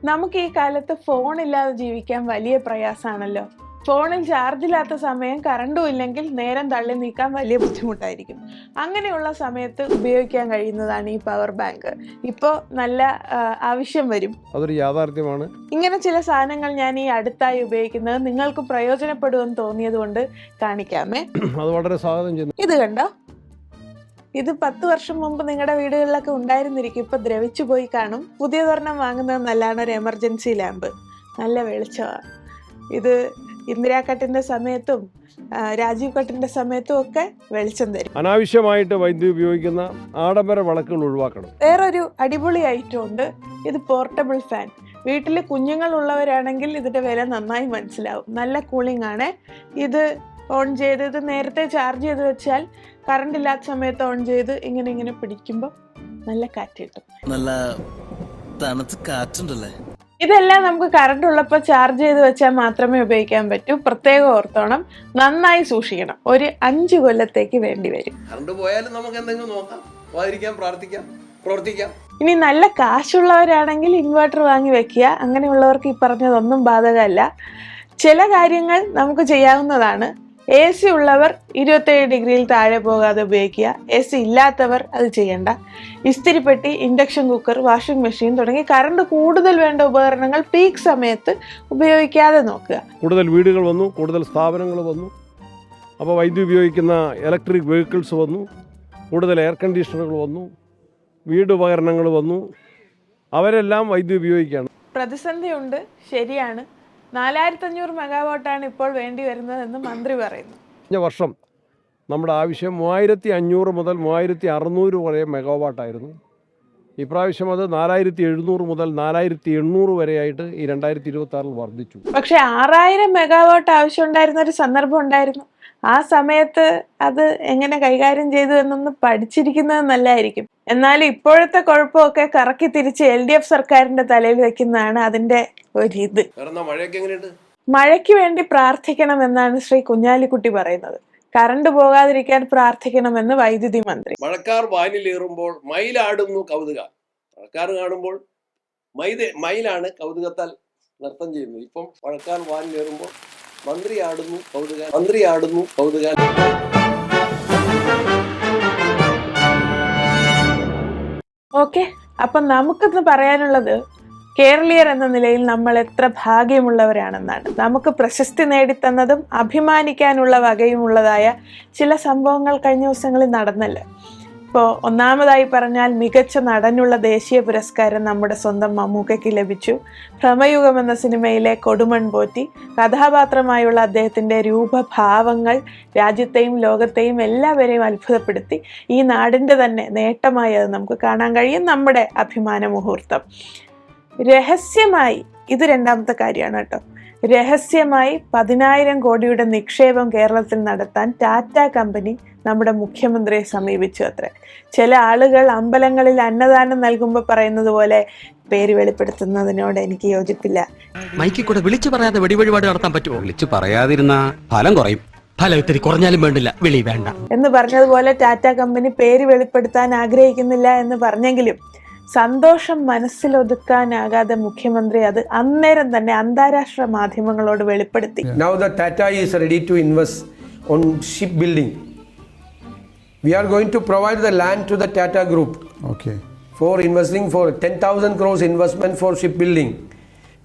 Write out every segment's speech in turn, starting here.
നമുക്ക് ഈ കാലത്ത് ഫോണില്ലാതെ ജീവിക്കാൻ വലിയ പ്രയാസമാണല്ലോ. ഫോണിൽ ചാർജില്ലാത്ത സമയം കറണ്ടും ഇല്ലെങ്കിൽ നേരം തള്ളി നീക്കാൻ വലിയ ബുദ്ധിമുട്ടായിരിക്കും. അങ്ങനെയുള്ള സമയത്ത് ഉപയോഗിക്കാൻ കഴിയുന്നതാണ് ഈ പവർ ബാങ്ക്. ഇപ്പോൾ നല്ല ആവശ്യം വരും, അതൊരു യാഥാർത്ഥ്യമാണ്. ഇങ്ങനെ ചില സാധനങ്ങൾ ഞാൻ ഈ അടുത്തായി ഉപയോഗിക്കുന്നത് നിങ്ങൾക്ക് പ്രയോജനപ്പെടുമെന്ന് തോന്നിയത് കൊണ്ട് കാണിക്കാമേ. അത് വളരെ സ്വാഗതം ചെയ്യുന്നു. ഇത് കണ്ടോ, ഇത് 10 വർഷം മുമ്പ് നിങ്ങളുടെ വീടുകളിലൊക്കെ ഉണ്ടായിരുന്നിരിക്കും, ഇപ്പൊ ദ്രവിച്ചു പോയി കാണും. പുതിയതൊരെണ്ണം വാങ്ങുന്നത് നല്ലതാണ്. ഒരു എമർജൻസി ലാമ്പ്, നല്ല വെളിച്ചമാണ്. ഇത് ഇന്ദിരാക്കട്ടിന്റെ സമയത്തും രാജീവ് കട്ടിന്റെ സമയത്തും ഒക്കെ വെളിച്ചം തരും. അനാവശ്യമായിട്ട് വൈദ്യുതി ഉപയോഗിക്കുന്ന ആഡംബര വിളക്കുകൾ ഒഴിവാക്കണം. വേറൊരു അടിപൊളി ഐറ്റം ഉണ്ട്, ഇത് പോർട്ടബിൾ ഫാൻ. വീട്ടിൽ കുഞ്ഞുങ്ങൾ ഉള്ളവരാണെങ്കിൽ ഇതിന്റെ വില നന്നായി മനസ്സിലാവും. നല്ല കൂളിംഗ് ആണ്. ഇത് ഓൺ ചെയ്ത്, ഇത് നേരത്തെ ചാർജ് ചെയ്ത് വെച്ചാൽ കറണ്ട് ഇല്ലാത്ത സമയത്ത് ഓൺ ചെയ്ത് ഇങ്ങനെ പിടിക്കുമ്പോൾ നല്ല കാറ്റ് കിട്ടും. നല്ല തണുത്ത കാറ്റുണ്ടല്ലേ. ഇതെല്ലാം നമുക്ക് കറണ്ട് ഉള്ളപ്പോൾ ചാർജ് ചെയ്ത് വെച്ചാൽ മാത്രമേ ഉപയോഗിക്കാൻ പറ്റൂ. പ്രത്യേകം ഓർത്തോണം, നന്നായി സൂക്ഷിക്കണം. ഒരു 5 കൊല്ലത്തേക്ക് വേണ്ടി വരും. കറണ്ട് പോയാലും നമുക്ക് എന്തെങ്കിലും നോക്കാം, പോകാതിരിക്കാം, പ്രാർത്ഥിക്കാം, പ്രവർത്തിക്കാം. ഇനി നല്ല കാശുള്ളവരാണെങ്കിൽ ഇൻവെർട്ടർ വാങ്ങി വെക്കുക. അങ്ങനെയുള്ളവർക്ക് ഈ പറഞ്ഞതൊന്നും ബാധകമല്ല. ചില കാര്യങ്ങൾ നമുക്ക് ചെയ്യാവുന്നതാണ്. AC ഉള്ളവർ 27 ഡിഗ്രിയിൽ താഴെ പോകാതെ ഉപയോഗിക്കുക. AC ഇല്ലാത്തവർ അത് ചെയ്യണ്ട. ഇസ്തിരിപ്പെട്ടി, ഇൻഡക്ഷൻ കുക്കർ, വാഷിംഗ് മെഷീൻ തുടങ്ങി കറണ്ട് കൂടുതൽ വേണ്ട ഉപകരണങ്ങൾ പീക്ക് സമയത്ത് ഉപയോഗിക്കാതെ നോക്കുക. കൂടുതൽ വീടുകൾ വന്നു, കൂടുതൽ സ്ഥാപനങ്ങൾ വന്നു. അപ്പോൾ വൈദ്യുതി ഉപയോഗിക്കുന്ന ഇലക്ട്രിക് വെഹിക്കിൾസ് വന്നു, കൂടുതൽ എയർ കണ്ടീഷണറുകൾ വന്നു, വീടുപകരണങ്ങൾ വന്നു. അവരെല്ലാം വൈദ്യുതി ഉപയോഗിക്കുകയാണ്. പ്രതിസന്ധിയുണ്ട്, ശരിയാണ്. 4500 മെഗാവാട്ടാണ് ഇപ്പോൾ വേണ്ടി വരുന്നതെന്ന് മന്ത്രി പറയുന്നു. കഴിഞ്ഞ വർഷം നമ്മുടെ ആവശ്യം 3500 മുതൽ 3600 വരെ മെഗാവാട്ടായിരുന്നു. ഇപ്രാവശ്യം അത് 4700 മുതൽ 4800 വരെയായിട്ട് ഈ 2026 വർദ്ധിച്ചു. പക്ഷെ 6000 മെഗാവാട്ട് ആവശ്യമുണ്ടായിരുന്ന ഒരു സന്ദർഭം ഉണ്ടായിരുന്നു. ആ സമയത്ത് അത് എങ്ങനെ കൈകാര്യം ചെയ്തു എന്നൊന്ന് പഠിച്ചിരിക്കുന്നത് നല്ലതായിരിക്കും. എന്നാലും ഇപ്പോഴത്തെ കുഴപ്പമൊക്കെ കറക്കി തിരിച്ച് LDF സർക്കാരിന്റെ തലയിൽ വെക്കുന്നതാണ് അതിന്റെ ഒരിത്. മഴയ്ക്ക് വേണ്ടി പ്രാർത്ഥിക്കണമെന്നാണ് ശ്രീ കുഞ്ഞാലിക്കുട്ടി പറയുന്നത്. കറണ്ട് പോകാതിരിക്കാൻ പ്രാർത്ഥിക്കണമെന്ന് വൈദ്യുതി മന്ത്രി. മഴക്കാർ വാനിലേറുമ്പോൾ മയിലാടുന്നു കൗതുക. മഴക്കാർ കാണുമ്പോൾ മയിലാണ് കൗതുകത്താൽ നൃത്തം ചെയ്യുന്നത്. ഇപ്പം മഴക്കാർ വാനിലേറുമ്പോൾ മന്ത്രി ആടുന്നു കൗതുക. ഓക്കെ, അപ്പം നമുക്കിന്ന് പറയാനുള്ളത് കേരളീയർ എന്ന നിലയിൽ നമ്മൾ എത്ര ഭാഗ്യമുള്ളവരാണെന്നാണ്. നമുക്ക് പ്രശസ്തി നേടിത്തന്നതും അഭിമാനിക്കാനുള്ള വകയുമുള്ളതായ ചില സംഭവങ്ങൾ കഴിഞ്ഞ ദിവസങ്ങളിൽ നടന്നല്ലോ. ഇപ്പോൾ ഒന്നാമതായി പറഞ്ഞാൽ മികച്ച നടനുള്ള ദേശീയ പുരസ്കാരം നമ്മുടെ സ്വന്തം മമ്മൂക്കയ്ക്ക് ലഭിച്ചു. ഭ്രമയുഗം എന്ന സിനിമയിലെ കൊടുമൺ പോറ്റി കഥാപാത്രമായുള്ള അദ്ദേഹത്തിൻ്റെ രൂപഭാവങ്ങൾ രാജ്യത്തെയും ലോകത്തെയും എല്ലാവരെയും അത്ഭുതപ്പെടുത്തി. ഈ നാടിൻ്റെ തന്നെ നേട്ടമായി അത് നമുക്ക് കാണാൻ കഴിയും. നമ്മുടെ അഭിമാന മുഹൂർത്തം. രഹസ്യമായി, ഇത് രണ്ടാമത്തെ കാര്യമാണ് കേട്ടോ, രഹസ്യമായി 10,000 കോടിയുടെ നിക്ഷേപം കേരളത്തിൽ നടത്താൻ ടാറ്റ കമ്പനി നമ്മുടെ മുഖ്യമന്ത്രിയെ സമീപിച്ചു അത്രേ. ചില ആളുകൾ അമ്പലങ്ങളിൽ അന്നദാനം നൽകുമ്പോൾ പറയുന്നത് പോലെ പേര് വെളിപ്പെടുത്തുന്നതിനോട് എനിക്ക് യോജിപ്പില്ല. മൈക്കിൽ കൂടെ വിളിച്ചു പറയാതെ വെടിവഴിപാട് നടത്താൻ പറ്റുമോ? വിളിച്ചു പറയാതിരുന്ന ഫലം കുറയും. ഫലം ഇത്തിരി കുറഞ്ഞാലും വേണ്ടില്ല, വിളി വേണ്ട എന്ന് പറഞ്ഞതുപോലെ ടാറ്റ കമ്പനി പേര് വെളിപ്പെടുത്താൻ ആഗ്രഹിക്കുന്നില്ല എന്ന് പറഞ്ഞെങ്കിലും സന്തോഷം മനസ്സിലൊതുക്കാനാകാതെ മുഖ്യമന്ത്രി അത് അന്നേരം തന്നെ അന്താരാഷ്ട്ര മാധ്യമങ്ങളോട് വെളിപ്പെടുത്തി. Now the Tata is ready to invest on shipbuilding. We are going to provide the land to the Tata Group. Okay. For investing for 10,000 crores investment for shipbuilding.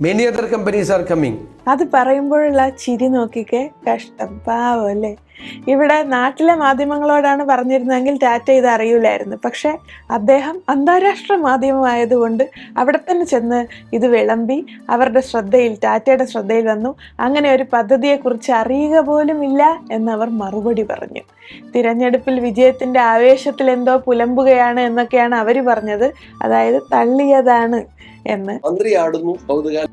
Many other companies are coming. അത് പറയുമ്പോഴുള്ള ചിരി നോക്കിക്കേ, കഷ്ടം, പാവം അല്ലേ. ഇവിടെ നാട്ടിലെ മാധ്യമങ്ങളോടാണ് പറഞ്ഞിരുന്നെങ്കിൽ ടാറ്റ ഇത് അറിയില്ലായിരുന്നു. പക്ഷെ അദ്ദേഹം അന്താരാഷ്ട്ര മാധ്യമമായതുകൊണ്ട് അവിടെ തന്നെ ചെന്ന് ഇത് വിളമ്പി അവരുടെ ശ്രദ്ധയിൽ, ടാറ്റയുടെ ശ്രദ്ധയിൽ വന്നു. അങ്ങനെ ഒരു പദ്ധതിയെക്കുറിച്ച് അറിയുക പോലും ഇല്ല എന്നവർ മറുപടി പറഞ്ഞു. തിരഞ്ഞെടുപ്പിൽ വിജയത്തിന്റെ ആവേശത്തിൽ എന്തോ പുലമ്പുകയാണ് എന്നൊക്കെയാണ് അവർ പറഞ്ഞത്. അതായത് തള്ളിയതാണ് എന്ന്.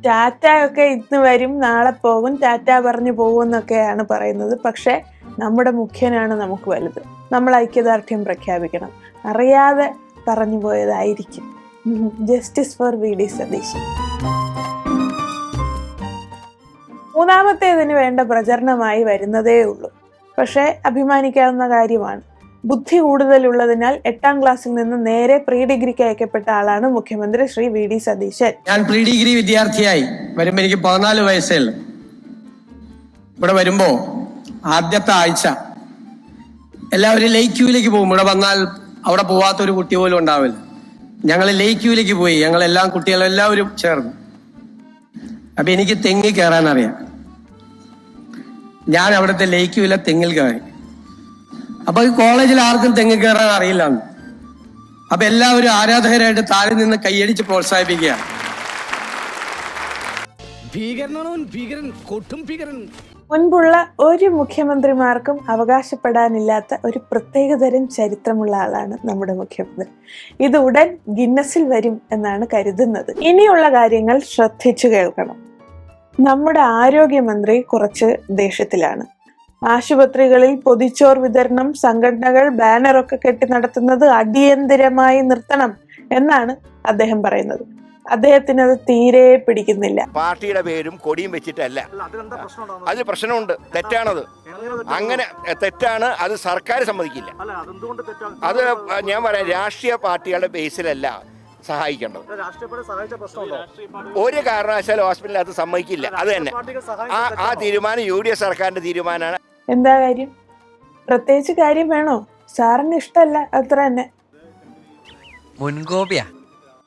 ടാറ്റ ഒക്കെ ഇന്ന് വരും, നാളെ പോകും, ടാറ്റ പറഞ്ഞു പോകും എന്നൊക്കെയാണ് പറയുന്നത്. പക്ഷെ നമ്മുടെ മുഖ്യനാണ് നമുക്ക് വലുത്. നമ്മൾ ഐക്യദാർഢ്യം പ്രഖ്യാപിക്കണം. അറിയാതെ പറഞ്ഞു പോയതായിരിക്കും. Justice for VD Satheesan. മൂന്നാമത്തേതിന് വേണ്ട പ്രചരണമായി വരുന്നതേ ഉള്ളൂ. പക്ഷേ അഭിമാനിക്കാവുന്ന കാര്യമാണ്. ബുദ്ധി കൂടുതലുള്ളതിനാൽ 8ാം ക്ലാസ്സിൽ നിന്ന് നേരെ പ്രീ ഡിഗ്രിക്ക് അയക്കപ്പെട്ട ആളാണ് മുഖ്യമന്ത്രി ശ്രീ വി.ഡി. സതീശൻ. ഞാൻ പ്രീ ഡിഗ്രി വിദ്യാർത്ഥിയായി വരുമ്പോൾ എനിക്ക് 14 വയസ്സേ ഉള്ളൂ. ഇവിടെ വരുമ്പോ ആദ്യത്തെ ആഴ്ച എല്ലാവരും ലേക്യൂവിലേക്ക് പോകും. ഇവിടെ വന്നാൽ അവിടെ പോവാത്തൊരു കുട്ടി പോലും ഉണ്ടാവില്ല. ഞങ്ങൾ ലേക്യൂവിലേക്ക് പോയി, ഞങ്ങളെല്ലാം കുട്ടികളെല്ലാവരും ചേർന്ന്. അപ്പൊ എനിക്ക് തെങ്ങി കയറാൻ അറിയാം. ഞാൻ അവിടുത്തെ ലേക്യൂവിലെ തെങ്ങിൽ കയറി. അപ്പൊ ഈ കോളേജിൽ ആർക്കും തെങ്ങ് കയറാൻ അറിയില്ല. അപ്പൊ എല്ലാവരും ആരാധകരായിട്ട് താഴെ നിന്ന് കൈയടിച്ച് പ്രോത്സാഹിപ്പിക്കുക. മുൻപുള്ള ഒരു മുഖ്യമന്ത്രിമാർക്കും അവകാശപ്പെടാനില്ലാത്ത ഒരു പ്രത്യേകതരം ചരിത്രമുള്ള ആളാണ് നമ്മുടെ മുഖ്യമന്ത്രി. ഇത് ഉടൻ ഗിന്നസിൽ വരും എന്നാണ് കരുതുന്നത്. ഇനിയുള്ള കാര്യങ്ങൾ ശ്രദ്ധിച്ചു കേൾക്കണം. നമ്മുടെ ആരോഗ്യമന്ത്രി കുറച്ച് ദേഷ്യത്തിലാണ്. ആശുപത്രികളിൽ പൊതിച്ചോർ വിതരണം സംഘടനകൾ ബാനറൊക്കെ കെട്ടി നടത്തുന്നത് അടിയന്തരമായി നിർത്തണം എന്നാണ് അദ്ദേഹം പറയുന്നത്. അദ്ദേഹത്തിന് അത് തീരെ പിടിക്കുന്നില്ല. പാർട്ടിയുടെ പേരും കൊടിയും വെച്ചിട്ടല്ല. അത് പ്രശ്നമുണ്ട്, തെറ്റാണത്. അങ്ങനെ തെറ്റാണ്, അത് സർക്കാർ സമ്മതിക്കില്ല. അത് ഞാൻ പറയാം, രാഷ്ട്രീയ പാർട്ടികളുടെ ബേസിലല്ല സഹായിക്കേണ്ടത്. ഒരു കാരണവശാലും ഹോസ്പിറ്റലിൽ അത് സമ്മതിക്കില്ല. അത് തന്നെ ആ തീരുമാനം UDF സർക്കാരിന്റെ തീരുമാനമാണ്. എന്താ കാര്യം? പ്രത്യേകിച്ച് കാര്യം വേണോ? സാറിന് ഇഷ്ടമല്ല, അത്ര തന്നെ. മുൻകോപിയാ.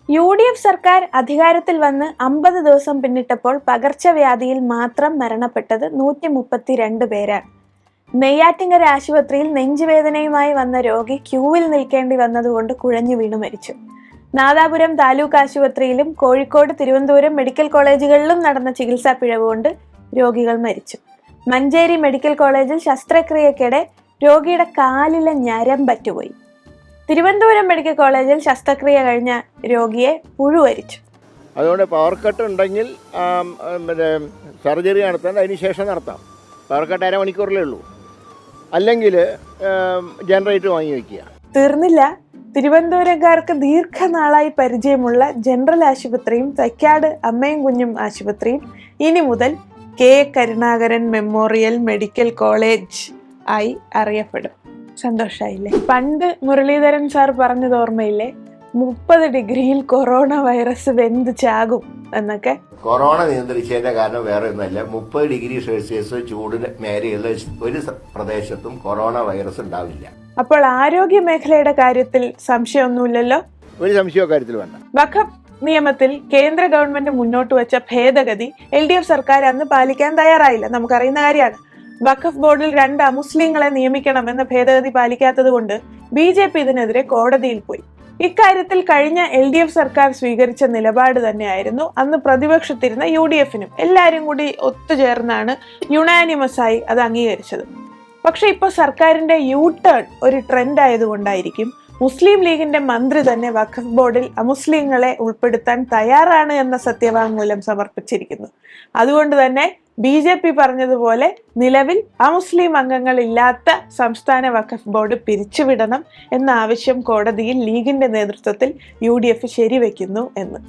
UDF സർക്കാർ അധികാരത്തിൽ വന്ന് 50 ദിവസം പിന്നിട്ടപ്പോൾ പകർച്ചവ്യാധിയിൽ മാത്രം മരണപ്പെട്ടത് 132 പേരാണ്. നെയ്യാറ്റിങ്കര ആശുപത്രിയിൽ നെഞ്ചുവേദനയുമായി വന്ന രോഗി ക്യൂവിൽ നിൽക്കേണ്ടി വന്നതുകൊണ്ട് കുഴഞ്ഞു വീണു മരിച്ചു. നാദാപുരം താലൂക്ക് ആശുപത്രിയിലും കോഴിക്കോട്, തിരുവനന്തപുരം മെഡിക്കൽ കോളേജുകളിലും നടന്ന ചികിത്സാ പിഴവ് കൊണ്ട് രോഗികൾ മരിച്ചു. മഞ്ചേരി മെഡിക്കൽ കോളേജിൽ ശസ്ത്രക്രിയക്കിടെ രോഗിയുടെ കാലിലെ ഞരമ്പറ്റുപോയി. തിരുവനന്തപുരം മെഡിക്കൽ കോളേജിൽ ശസ്ത്രക്രിയ കഴിഞ്ഞ രോഗിയെ പുഴുവരിച്ചു. അതുകൊണ്ട് പവർ കട്ട് ഉണ്ടെങ്കിൽ സർജറി നടത്താൻ അതിനുശേഷം നടത്താം. പവർ കട്ട് അരമണിക്കൂറിലേ ഉള്ളൂ. അല്ലെങ്കിൽ ജനറേറ്റർ വാങ്ങി വയ്ക്കുക. തീർന്നില്ല. തിരുവനന്തപുരംകാർക്ക് ദീർഘനാളായി പരിചയമുള്ള ജനറൽ ആശുപത്രിയും തൈക്കാട് അമ്മയും കുഞ്ഞും ആശുപത്രിയും ഇനി മുതൽ K. Karunakaran memorial medical college ആയി അറിയപ്പെടും. സന്തോഷായില്ലേ? പണ്ട് മുരളീധരൻ സാർ പറഞ്ഞത് ഓർമ്മയില്ലേ? 30 ഡിഗ്രിയിൽ കൊറോണ വൈറസ് വെന്ത് ചാകും എന്നൊക്കെ. കൊറോണ നിയന്ത്രിച്ചതിന്റെ കാരണം വേറെ ഒന്നല്ല, 30 ഡിഗ്രി സെൽഷ്യസ് ചൂടിന് മേലെയുള്ള ഒരു പ്രദേശത്തും കൊറോണ വൈറസ് ഉണ്ടാവില്ല. അപ്പോൾ ആരോഗ്യ മേഖലയുടെ കാര്യത്തിൽ സംശയമൊന്നുമില്ലല്ലോ? ഒരു സംശയ കാര്യത്തിൽ വേണ്ട. വഖഫ് നിയമത്തിൽ കേന്ദ്ര ഗവൺമെന്റ് മുന്നോട്ട് വെച്ച ഭേദഗതി LDF സർക്കാർ അന്ന് പാലിക്കാൻ തയ്യാറായില്ല. നമുക്കറിയുന്ന കാര്യമാണ്. വഖഫ് ബോർഡിൽ 2 അമുസ്ലിങ്ങളെ നിയമിക്കണം എന്ന ഭേദഗതി പാലിക്കാത്തത് കൊണ്ട് BJP ഇതിനെതിരെ കോടതിയിൽ പോയി. ഇക്കാര്യത്തിൽ കഴിഞ്ഞ LDF സർക്കാർ സ്വീകരിച്ച നിലപാട് തന്നെയായിരുന്നു അന്ന് പ്രതിപക്ഷത്തിരുന്ന UDF-നും. എല്ലാവരും കൂടി ഒത്തുചേർന്നാണ് യുണാനിമസ് ആയി അത് അംഗീകരിച്ചത്. പക്ഷെ ഇപ്പോൾ സർക്കാരിന്റെ U-ടേൺ ഒരു ട്രെൻഡ് ആയതുകൊണ്ടായിരിക്കും മുസ്ലിം ലീഗിന്റെ മന്ത്രി തന്നെ വഖഫ് ബോർഡിൽ അമുസ്ലിങ്ങളെ ഉൾപ്പെടുത്താൻ തയ്യാറാണ് എന്ന സത്യവാങ്മൂലം സമർപ്പിച്ചിരിക്കുന്നു. അതുകൊണ്ട് തന്നെ BJP പറഞ്ഞതുപോലെ നിലവിൽ അമുസ്ലിം അംഗങ്ങൾ ഇല്ലാത്ത സംസ്ഥാന വഖഫ് ബോർഡ് പിരിച്ചുവിടണം എന്ന ആവശ്യം കോടതിയിൽ ലീഗിന്റെ നേതൃത്വത്തിൽ UDF ശരിവെക്കുന്നു എന്ന്.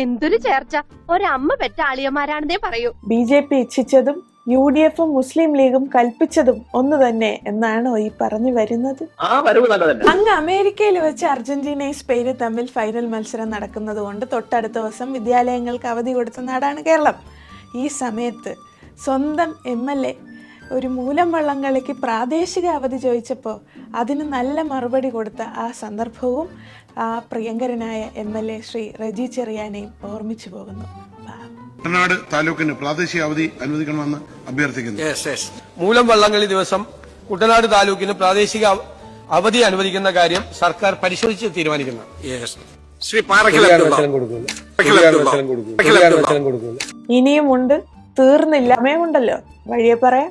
എന്തൊരു ചേർച്ച! ഒരമ്മ പെറ്റ ആളിയന്മാരാണെന്നേ പറയൂ. BJP ഇച്ഛിച്ചതും UDF-ഉം മുസ്ലിം ലീഗും കൽപ്പിച്ചതും ഒന്ന് തന്നെ എന്നാണോ ഈ പറഞ്ഞു വരുന്നത്? അങ്ങ് അമേരിക്കയിൽ വെച്ച് അർജന്റീനയും സ്പെയിനും തമ്മിൽ ഫൈനൽ മത്സരം നടക്കുന്നത് കൊണ്ട് തൊട്ടടുത്ത ദിവസം വിദ്യാലയങ്ങൾക്ക് അവധി കൊടുത്ത നാടാണ് കേരളം. ഈ സമയത്ത് സ്വന്തം MLA ഒരു മൂലം വള്ളംകളിക്ക് പ്രാദേശിക അവധി ചോദിച്ചപ്പോൾ അതിന് നല്ല മറുപടി കൊടുത്ത ആ സന്ദർഭവും ആ പ്രിയങ്കരനായ MLA ശ്രീ റജി ചെറിയാനെയും ഓർമ്മിച്ചു പോകുന്നു. കുട്ടനാട് താലൂക്കിന് പ്രാദേശിക അവധി അനുവദിക്കണമെന്ന് അഭ്യർത്ഥിക്കുന്നു. മൂലം വള്ളംകളി ദിവസം കുട്ടനാട് താലൂക്കിന് പ്രാദേശിക അവധി അനുവദിക്കുന്ന കാര്യം സർക്കാർ പരിശോധിച്ച് തീരുമാനിക്കുന്നു. ഇനിയുമുണ്ട്, തീർന്നില്ല. സമയമുണ്ടല്ലോ, വഴിയെ പറയാം.